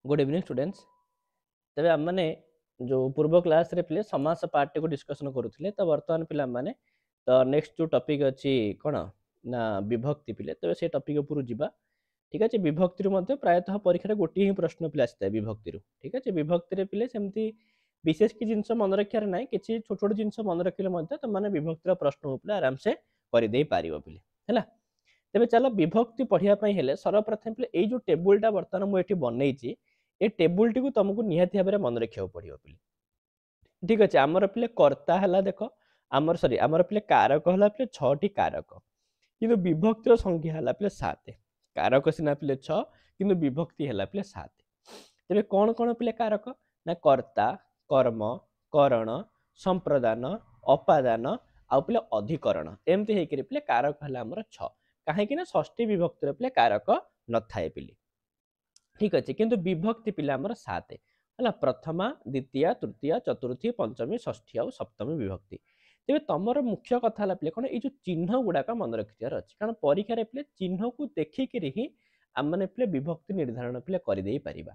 Good evening students. तेबे आम माने जो पूर्व क्लास रे पिले समास पार्ट को डिस्कशन करूथिले तो वर्तमान पिला माने तो नेक्स्ट जो टॉपिक अछि कोन ना विभक्ति पिले तो से टॉपिक ऊपर जिबा। ठीक अछि विभक्ति रो मध्ये प्रायतः परीक्षा रे गोटी ही प्रश्न पिला आस्ता विभक्ति रो। ठीक अछि विभक्ति रे पिले सेमती विशेष की जिंस मन रखियार नाही किछि छोट छोट जिंस मन रखिले मध्ये त माने विभक्ति रो प्रश्न उपले आराम से करि देई पारिबो पिले हैला। तेबे चलो विभक्ति पढ़िया पई हेले सर्वप्रथम पिले ए जो टेबुल टा वर्तमान मु एठी बनेइछि ए टेबुल टी को तुमको निहाती भाबरे मन रखियो पड़ियो पिले। ठीक अछि हमर पिले कर्ता हला देखो हमर सॉरी हमर पिले कारक हला पिले 6 टी कारक किंतु विभक्तिर संख्या हला पिले 7 कारक सिना पिले 6 किंतु विभक्ति हला पिले 7। तेबे कोन कोन पिले कारक ना कर्ता कर्म करण संप्रदान अपादान आ पिले अधिकरण एमती हे कि पिले कारक हला हमर 6 काहे कि ना षष्ठी विभक्तिर पिले कारक न थाए पिले। ठीक अच्छे किंतु विभक्ति पिला हमर 7 हला प्रथमा द्वितीय तृतीय चतुर्थी पंचमी षष्ठी आ सप्तमी विभक्ति। तेबे तमर मुख्य कथा हला पिले कोन ए जो चिन्ह गुडाका मन रखियार अछि कारण परीक्षा रे पिले चिन्ह को देखि कि ही हम माने पिले विभक्ति निर्धारण पिले करि देई परिबा।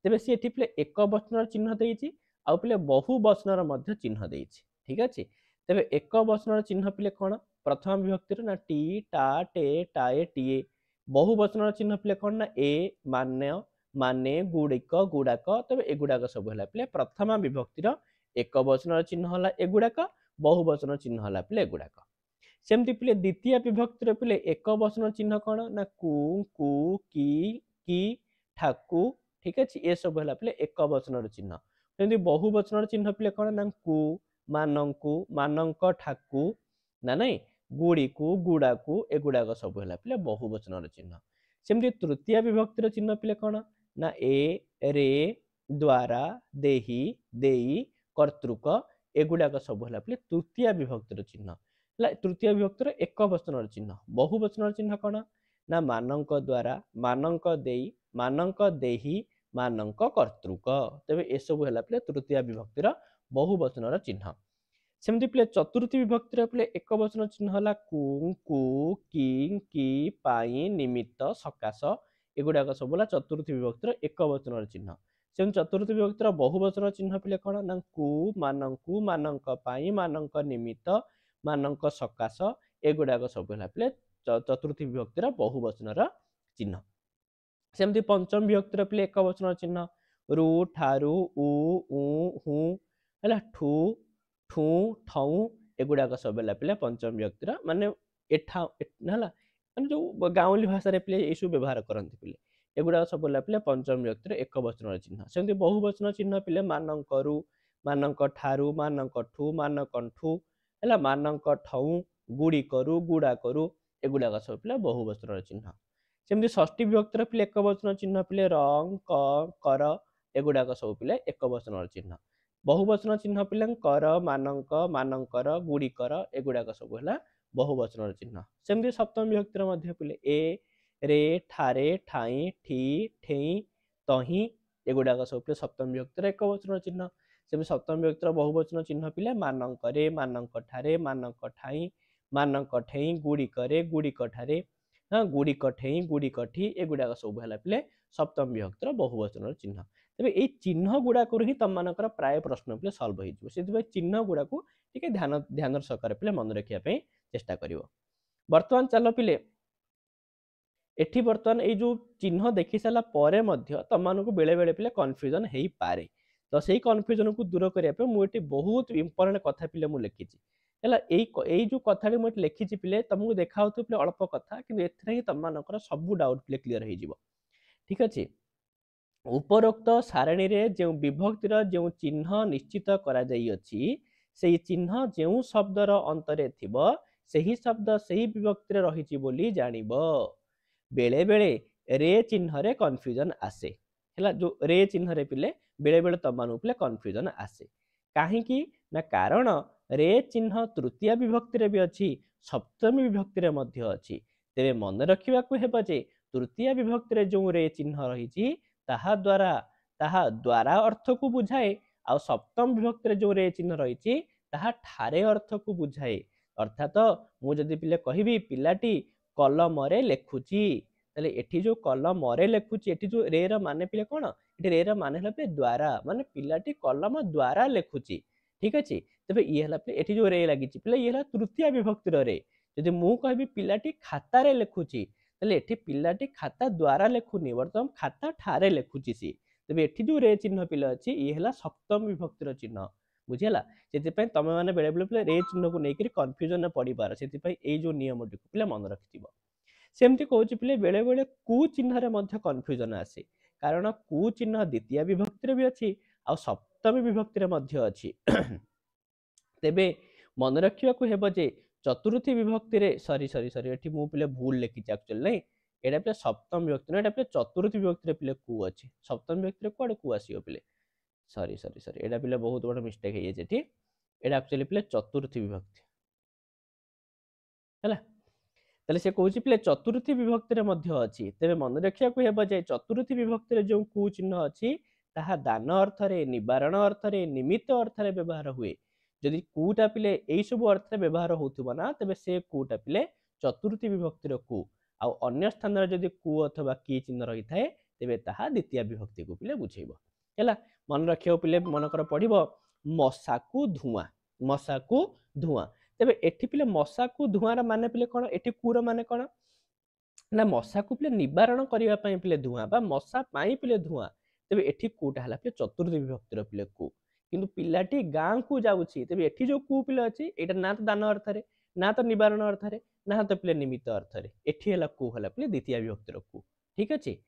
तेबे से एठी पिले एक वचनर चिन्ह देइछि आ पिले बहु वचनर मध्य चिन्ह देइछि। ठीक अछि तेबे एक वचनर चिन्ह पिले कोन प्रथम विभक्ति रो ना टी टा टे टाए टीए बहु वचनर चिन्ह पिले कोन ना ए मान्य माने गुड़िक गुड़ाक तबे एगुड़ाक सब हला पिले प्रथमा विभक्तिर एक वचनर चिन्ह हला एगुड़ाक बहु वचन चिन्ह हला पिले एगुड़ाक। सेमती पिले द्वितीय विभक्तिर पिले एक वचन चिन्ह कोन ना कु कु की ठाकु। ठीक अछि ए सब हला पिले एक वचनर चिन्ह। सेमती बहु वचनर चिन्ह पिले कोन ना कु मानंकु मानंक ठाकु ना नै गुड़ीकु गुड़ाकु एगुड़ाक सब हला पिले बहु वचनर चिन्ह। सेमती तृतीय विभक्तिर चिन्ह पिले कोन ना ए रे द्वारा देही देई कर्तृक एगुड़ाक सब हला पिले तृतीय विभक्तिर चिन्ह। तृतीय विभक्तिर एक वचनर चिन्ह बहु वचनर चिन्ह कोन ना मानंक द्वारा मानंक देई मानंक देही मानंक कर्तृक तबे ए सब हला पिले तृतीय विभक्तिर बहु वचनर चिन्ह। सेमती पिले चतुर्थी विभक्तिर पिले एक वचन चिन्ह हला कु कु की पाई निमित्त सकाश एगुड़ाक सब हला चतुर्थी विभक्तिर एक वचनर चिन्ह। सेम चतुर्थी विभक्तिर बहु वचन चिन्ह पिले कोन ना कु मानंकु मानंक पाई मानंक निमित्त मानंक सकाश एगुड़ाक सब हला पिले चतुर्थी विभक्तिर बहु वचनर चिन्ह। सेमती पंचम विभक्तिर पिले एक वचन चिन्ह रु ठारु उ हु हला ठु ठू ठौ एगुड़ाक सब हला पिले पंचम विभक्तिर माने एठा हला माने जो गाउँली भाषा रे पिले एसु व्यवहार करंती पिले एगुड़ा सब हला पिले पंचम विभक्तिर एक वचनर चिन्ह। सेमती बहु वचन चिन्ह पिले मानंकरु मानंक ठारु मानंक ठु मानकंठु हला मानंक ठौ गुड़ी करू गुड़ा करू एगुड़ाक सब पिले बहु वचनर चिन्ह। सेमती षष्ठी विभक्तिर पिले एक वचन चिन्ह पिले रंग क कर एगुड़ाक सब पिले एक वचनर चिन्ह। बहु वचन चिन्ह पिले कर मानंक मानंकर गुड़िकर एगुड़ाक सब हला बहु वचनर चिन्ह। सेमती सप्तम विभक्तिर मध्य पिले ए रे ठारे ठाई ठी ठेई तही एगुड़ाक सब पिले सप्तम विभक्तिर एक वचनर चिन्ह। सेमती सप्तम विभक्तिर बहु वचन चिन्ह पिले मानंक रे मानंक ठारे मानंक ठाई मानंक ठेई गुड़िकरे गुड़िक ठारे हाँ गुड़िक ठेई गुड़िक ठी एगुड़ाक सब हला पिले सप्तम विभक्तिर बहु वचनर चिन्ह। तेबे ए चिन्ह गुड़ाक ही तुम मानकर प्राय प्रश्न पिले सॉल्व हो से चिन्ह गुड़ा को टिके ध्यान ध्यान सहकार पिले मन रखिया पे चेष्टा करिवो। वर्तमान चलो पिले एठी वर्तमान ए जो चिन्ह देखि साला परे मध्य तुम मानको बेले बेले पिले कन्फ्यूजन हेई पारे तो सेही कन्फ्यूजन को दूर करिया पे मु एठी बहुत इंपोर्टेंट कथा पिले मु लिखिछि हला एई जो कथाटी मु लिखिछि पिले तुमको देखाउ तो पिले अल्प कथा किंतु एथरे ही तुम मानकर सब डाउट पिले क्लियर हो जिवो। ठीक अछि उपरोक्त सारणी रे जो विभक्तिर जो चिन्ह निश्चित करा जाई अछि सेही चिन्ह जो शब्दर अंतरे थिबो सेही शब्द सेही विभक्तिर रहिछि बोली जानिबो। बेले बेले रे चिन्ह रे कन्फ्यूजन आसे हला जो रे चिन्ह रे पिले बेले बेले तमानु पिले कन्फ्यूजन आसे काहे कि ना कारण रे चिन्ह तृतीय विभक्ति रे भी अछि सप्तमी विभक्ति रे मध्य अछि। तेबे मन रखिबा को हेबा जे तृतीय विभक्ति रे जो रे चिन्ह रहिछि ताहा द्वारा अर्थ को बुझाए आ सप्तम विभक्ति रे जो रे चिन्ह रहिछि ताहा ठारे अर्थ को बुझाए। अर्थात मु जदि पिले कहिबी पिलाटी कलम रे लेखुची ताले एठी जो कलम रे लेखुची एठी जो रे रा माने पिले कोन एठी रे रा माने हला पे द्वारा माने पिलाटी कलम द्वारा लेखुची ठीक अछि तबे ई हला पे एठी जो रे लागिची पिले ई हला तृतीय विभक्ति रे जदि मु कहबी पिलाटी खाता रे लेखुची ताले एठी पिलाटी खाता द्वारा लेखुनी वर्तमान खाता ठारे लेखुची सी तबे एठी जो रे चिन्ह पिले अछि ई हला सप्तम विभक्ति रो चिन्ह बुझिला सेति तमे माने बेले बेले रे चिन्ह को नेकरी कन्फ्यूजन पड़ी पार सेति ए जो नियम टी पिले मन रखिथिबो सेमती कहूची पिले बेले बेले कु चिन्ह रे मध्य कन्फ्यूजन आसे कारण कु चिन्ह द्वितीय विभक्ति रे भी अछि आ सप्तमी विभक्ति रे मध्य अछि तेबे मन रखिया को हेबो जे चतुर्थी विभक्ति रे सॉरी सॉरी सॉरी एठी मु पिले भूल लिखि एक्चुअली नै एटा पिले सप्तम विभक्ति नै एटा पिले चतुर्थी विभक्ति रे पिले कु अछि सप्तम विभक्ति रे कोड कु आसीओ पिले सॉरी सॉरी सॉरी एटा पिले बहुत बड़ मिस्टेक हे जे एठी एटा एक्चुअली पिले चतुर्थी विभक्ति हला ताले से कहूची पिले चतुर्थी विभक्ति रे मध्य अछि तेबे मन रखिया को हेबो जे चतुर्थी विभक्ति रे जो कु चिन्ह अछि ताहा दान अर्थ रे निवारण अर्थ रे निमित्त अर्थ रे व्यवहार हुए जदि कुटा पिले एई सब अर्थ रे व्यवहार होथुबा ना तबे से कुटा पिले चतुर्थी विभक्ति रो कु आ अन्य स्थान रे जदि कु अथवा की चिन्ह रही थाए तेबे ताहा द्वितीय विभक्ति को पिले बुझेइबो हला मन रखियो पिले मन कर पढिबो मशाकू धुआं तेबे एठी पिले मशाकू धुआं रा माने पिले कोन एठी कुर माने कोन ना मशाकू पिले निवारण करिवा पई पिले धुआं बा मशा पई पिले धुआं तेबे एठी कुटा हला पिले चतुर्थी विभक्ति रो पिले कु किंतु पिलाटी गां को जाउची तेबे एठी जो कु पिले अछि एटा ना तो दान अर्थ रे ना तो निवारण अर्थ रे ना तो पिले निमित्त अर्थ रे एठी हला कु हला पिले द्वितीय विभक्ति रो कु ठीक अछि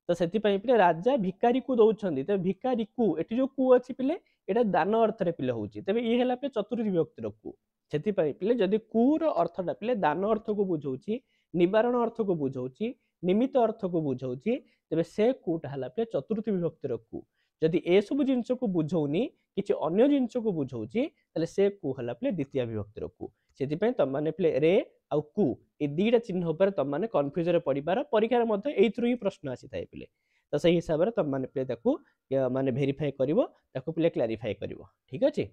तो सेति पई पिले राजा भिकारी को दउछंदी ते भिकारी को एठी जो कु अछि पिले एटा दान अर्थ रे पिले होउची तेबे ई हला पिले चतुर्थी विभक्ति रो कु सेति पई पिले जदि कु रो अर्थटा पिले दान अर्थ को बुझौची निवारण अर्थ को बुझौची निमित्त अर्थ को बुझौची तेबे से कुटा हला पिले चतुर्थी विभक्ति रो कु जदि ए सब जिंस को बुझौनी किछि अन्य जिंस को बुझौची तले से कु हला पिले द्वितीय विभक्ति रो कु सेति पई तम माने पिले रे आ कु ए दीटा चिन्ह ऊपर तम माने कन्फ्यूजन रे पड़ी पार परीक्षा रे मध्ये एइथ्रु ही प्रश्न आसी थाए पिले तो सही हिसाब रे तम माने पिले ताकू माने वेरीफाई करिवो ताकू पिले क्लैरिफाई करिवो ठीक अछि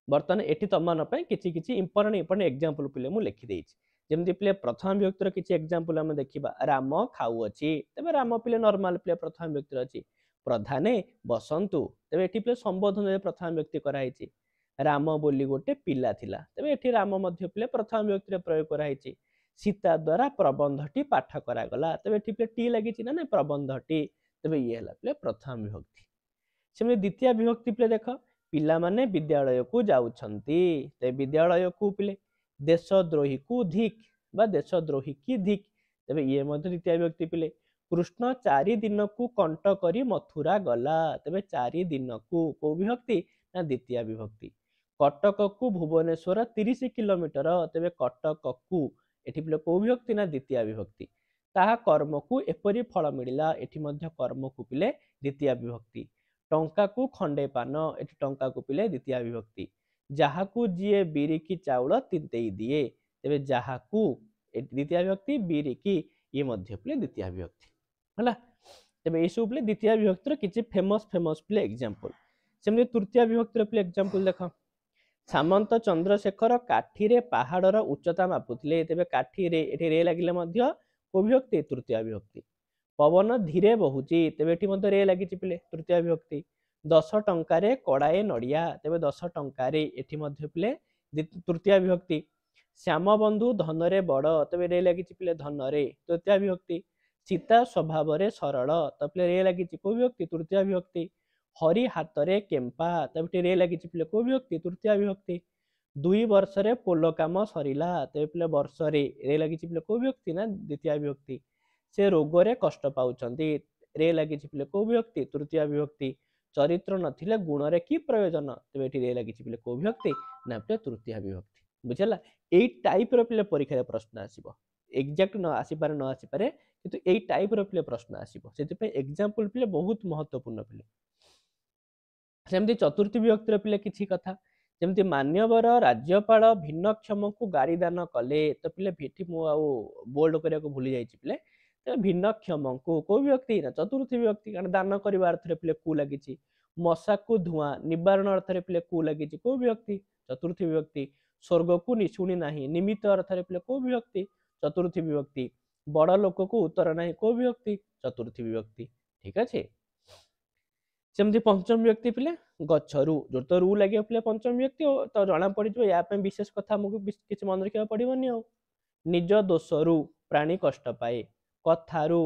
बर्तमान एटी तम मान पई किछि किछि इंपोर्टेंट एग्जांपल पिले मु लिखि देइछि जेमति पिले प्रथम विभक्ति रो किछि एग्जांपल हम देखिबा राम खाउ अछि तबे राम पिले नॉर्मल पिले प्रथम विभक्ति अछि प्रधाने बसंतु तबे एटी पिले संबोधन रे प्रथम विभक्ति कराइछि राम बोली गोटे पिला थिला तबे एटी राम मध्य पिले प्रथम विभक्ति रे प्रयोग कराइछि सीता द्वारा प्रबंधटी पाठ करा गला तबे एटी पिले टी लागिछि ना प्रबंधटी तबे ये हला पिले प्रथम विभक्ति सेमे द्वितीय विभक्ति पिले देखो पिला माने विद्यालय को जाउछंती ते विद्यालय को पिले देशद्रोही को धिक बा देशद्रोही की धिक तबे ये मध्ये द्वितीय विभक्ति पिले कृष्ण 4 दिन को कंट करी मथुरा गला तबे 4 दिन को विभक्ति ना द्वितीय विभक्ति कटक को भुवनेश्वर 30 किलोमीटर तबे कटक को एठी पिले को विभक्ति ना द्वितीय विभक्ति ताहा कर्म को एपरी फल मिलिला एठी मध्ये कर्म को पिले द्वितीय विभक्ति टंका को खंडे पान एठी टंका को पिले द्वितीय विभक्ति जहा को जिए बीरी की चाउल तिंतेई दिए तेबे जहा को द्वितीय विभक्ति बीरी की ये मध्य पिले द्वितीय विभक्ति हला तेबे ए सब पिले द्वितीय विभक्ति रो किछि फेमस पिले एग्जांपल सेमि तृतीय विभक्ति रो पिले एग्जांपल देखो सामंत चंद्रशेखर काठी रे पहाड़ रो उच्चता मापुतले तेबे काठी रे एठी रे लागिले मध्य को विभक्ति तृतीय विभक्ति पवन धीरे बहुची तेबे एठी मध्ये रे लागिछि पिले तृतीय विभक्ति 10 टंका रे कड़ाए नडिया तेबे 10 टंका रे एठी मध्ये पिले तृतीय विभक्ति श्याम बंधु धन रे बड़ तेबे रे लागिछि पिले धन रे तृतीय विभक्ति सीता स्वभाव रे सरल तबे रे लागिछि को विभक्ति तृतीय विभक्ति हरि हाथ रे केम्पा तबे रे लागिछि पिले को विभक्ति तृतीय विभक्ति 2 वर्ष रे पोलो काम सरिला तेबे पिले वर्ष रे लागिछि पिले को विभक्ति ना द्वितीय विभक्ति से रोग रे कष्ट पाउछंती रे लागिछि पिले को विभक्ति तृतीय विभक्ति चरित्र नथिले गुण रे की प्रयोजन तबे एठी रे लागिछि पिले को विभक्ति ना पिले तृतीय विभक्ति बुझला एई टाइप रो पिले परीक्षा रे प्रश्न आसीबो एग्जैक्ट न आसी पारे न आसी पारे किंतु एई टाइप रो पिले प्रश्न आसीबो सेति पे एग्जांपल पिले बहुत महत्वपूर्ण पिले सेमति चतुर्थी विभक्ति रो पिले किछि कथा जेमति मान्यवर राज्यपाल भिन्नक्षम को गाड़ी दान कले तो पिले भेटी मु आ बोल्ड करिया को भूली जाईछि पिले तो भिन्नक्षम को विभक्ति ना चतुर्थी विभक्ति कारण दान करिवा अर्थ रे पिले को लागिछि मशा को धुआं निवारण अर्थ रे पिले को लागिछि को विभक्ति चतुर्थी विभक्ति स्वर्ग को निशुणी नाही निमित्त अर्थ रे पिले को विभक्ति चतुर्थी विभक्ति बड़ लोक को उत्तर ना को विभक्ति चतुर्थी विभक्ति ठीक अच्छे सेमती पंचम विभक्ति पिले गच्छरू जो तो रू लगे पिले पंचम विभक्ति तो जना पड़ या विशेष कथा आमको किसी मन रखा पड़ोनी आ निज दोषरू प्राणी कष्ट पाए कथारू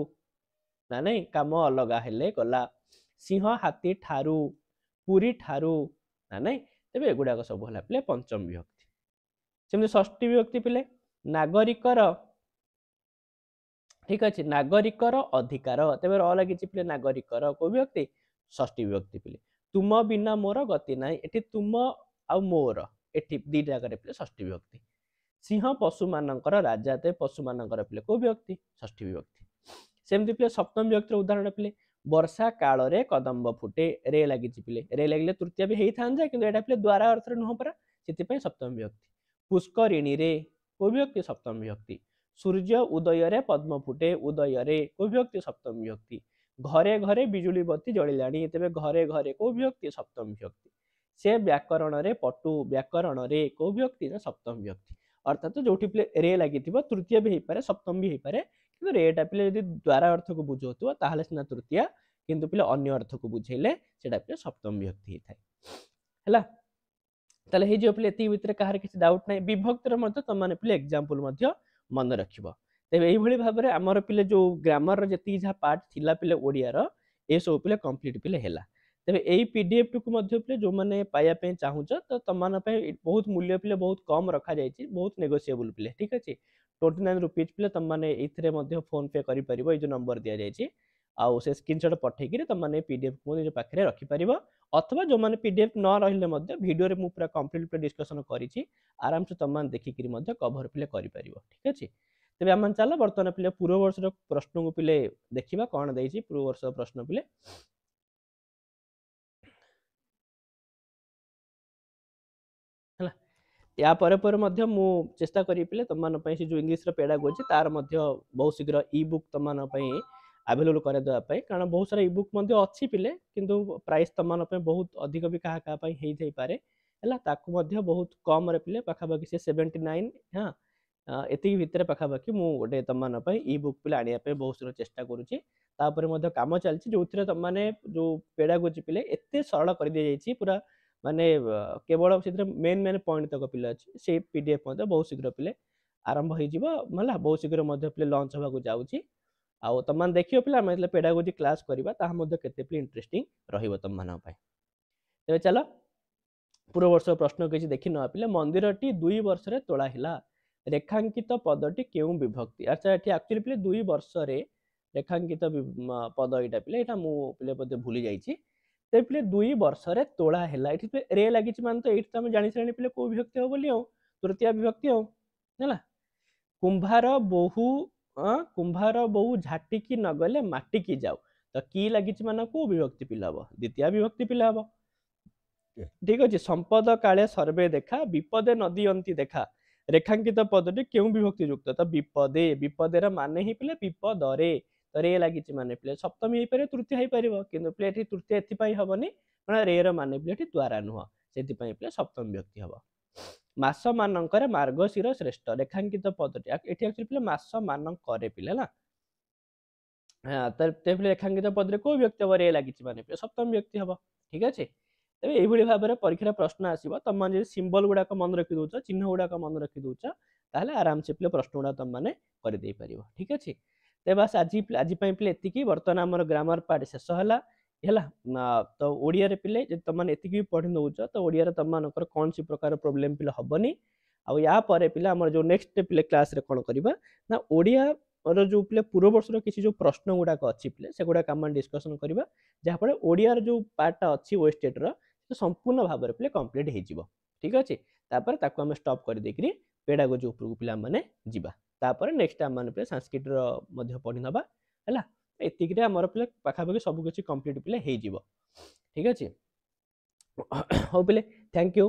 ना नहीं काम अलगा हेले गला सिंह हाथी ठारू पुरी ठारू ना नहीं तेज एगुड़ाक सब है पिले पंचम विभक्ति सेमती षष्ठी विभक्ति पिले नागरिकर ठीक अच्छे नागरिकर अधिकार तेज र लगी पिले नागरिकर को विभक्ति षष्ठी विभक्ति पिले तुम बिना मोर गति ना ये तुम आ मोर ये दी जगह पिले षष्ठी विभक्ति सिंह पशु मानकर राजा ते पशु मानकर पिले को विभक्ति षष्ठी विभक्ति सेमती पिले सप्तम विभक्तिर उदाहरण पिले वर्षा काल रे कदम्ब फुटे रे लगी पिले रे लगे तृतीय भी होता जाए कि पिले द्वारा अर्थ नुह परा से सप्तम विभक्ति पुष्करिणी रे को विभक्ति सप्तम विभक्ति सूर्य उदय रे पद्म फुटे उदय रे को विभक्ति सप्तम विभक्ति घरे घरे बिजुली बत्ती जलिलाणी तेज घरे घरे को विभक्ति सप्तम विभक्ति से व्याकरण रे पटु व्याकरण रे को विभक्ति सप्तम विभक्ति अर्थात जो रे लगी तृतीय भी होपे सप्तम भी होपे कि रेटा पिले द्वारा अर्थ को बुझाऊ ताहले सीना तृतीय किंतु पिले अन्य अर्थ को बुझेले सेटा पिले सप्तम विभक्ति होता है ताले हे जो पिले एति भितर कहार किसी डाउट नाही विभक्तिर मध्य तुम माने पिले एग्जांपल मध्य मन रखिबो तेबे एही भली भाबरे हमर पिले जो ग्रामर जति जहा पार्ट थिला पिले ओडिया रो ए सब पिले कंप्लीट पिले हेला तेबे एही पीडीएफ टू मध्य पिले जो माने पाया पे चाहूच तो तमान पे बहुत मूल्य पिले बहुत कम रखा जायछि बहुत नेगोशिएबल पिले ठीक अछि 29 रुपीज पिले तम माने एथिरे मध्य फोन पे करि परिबो ए जो नंबर दिया जायछि आउ से स्क्रीनशॉट पठै कि तम माने पीडीएफ को जो पाखरे रखि परिबो अथवा जो माने पीडीएफ न रहिले मध्य वीडियो रे मु पूरा कंप्लीट पे डिस्कशन करिछि आराम से तम मान देखि कि मध्य कवर पिले करि परिबो ठीक अछि तेबे आम चल बर्तमान पिले पूर्व वर्ष प्रश्न को पिले देखा कौन देती पूर्व वर्ष प्रश्न पिले या मु चेष्टा करी पिले तुम मान से जो इंग्लिश पेडागोजी तार बहुत शीघ्र ई बुक तुम मान आवेलेबल कर देवाई कारण बहुत सारा ई बुक अच्छी पिले किंतु प्राइस तुम मान बहुत अधिक भी क्या हो पारे है बहुत कम रे पिले पाखापाखि से 79 हाँ एति भितर पाखापाखि मु गोटे तुम मान ई बुक पिले आनिया बहुत शीघ्र चेष्टा करुच्ची काम चलती जो तुम मैंने जो पेडागोजी पिले एत सरल कर दी जाइए पूरा माने केवल से मेन मेन पॉइंट तक पिले अच्छी से पीडीएफ बहुत शीघ्र पिले आरंभ हो बहुत शीघ्र पिले लॉन्च होगा जाऊँगी आउ तुम मैंने देखिए पिले आम पेडागोजी क्लास करवा केते पिले इंटरेस्टिंग रहिबो तुम मान तेज चलो पूर्व वर्ष प्रश्न किसी देखि न पिले मंदिरटी 2 वर्ष रे तोला हिला रेखांकित पदटी केउ विभक्ति अच्छा ये एक्चुअली पिले 2 वर्ष रे रेखांकित पद यहाँ पिले यहाँ मुझे बोधे भूली जाइए ते पिले 2 वर्ष रे तोला है ये रे लगी मान तो ये तुम जानी सारे पिले कौ विभक्ति हो बोली तृतीय विभक्ति है कुंभार बहु झाटिकी नगले माटिकी जाऊ तो कि लगी मान कौ विभक्ति पिला हम द्वितीय विभक्ति पिला हम ठीक अच्छे संपद काले सर्वे देखा विपदे नदी अंति देखा रेखांकित पदटी क्यों विभक्ति युक्त तो विपदे विपदेर माने ही पिले विपदरे तो रे लगी माने पिले सप्तमी हो पारे तृतीय हो पार कि पिले तृतीय एथपाई हेनी कारण रेर माने पिले द्वारा नुह से पिले सप्तम विभक्ति हम मास मानकर मार्गशीर श्रेष्ठ रेखांकित पदटी एक्चुअली पिले मास मानकर पिले ना हाँ पिले रेखांकित पदरे कौ विभक्ति हम रे लगी माने पिले सप्तम विभक्ति हम ठीक अच्छे तेज यही भाव में परीक्षा प्रश्न आसो तुम जो सिंबल गुड़ाक मन रखी दौच चिन्ह गुड़ाक मन रखी दौच ताहले आराम से पिले प्रश्न गुड़ा तुम मैंने करदे पार ठीक अच्छे तो बस आज पिले एतिकी बर्तमान आम ग्रामर पार्ट शेष है तो ओडिया पिले तुम एतिकी पढ़ी दौच तो ओडिया तुम मानकर कौन सी प्रकार प्रोब्लेम पिले हेनी आउ या पिले आम जो नेक्स्ट पिले क्लास रे कौन करवा ना ओडिया और जो पिले पूर्व वर्ष किसी जो प्रश्न गुड़ाक अच्छी पिले से गुड़ाक आम डिस्कसन करवा जहाँफल ओडियार जो पार्टा अच्छी वेस्टेड संपूर्ण भाव में पिले कंप्लीट हो ठीक अच्छे तापर आम स्टॉप कर देकरी पेडागोजी उपरକୁ पिलाମାନେ ଯିବା तापर नेक्स्ट आम पे संस्कृत पढ़ी नवा है एतिक आमर पिले पाखापाखि सब किसी कंप्लीट पिले हो ठीक अच्छे हाँ पिले थैंक यू।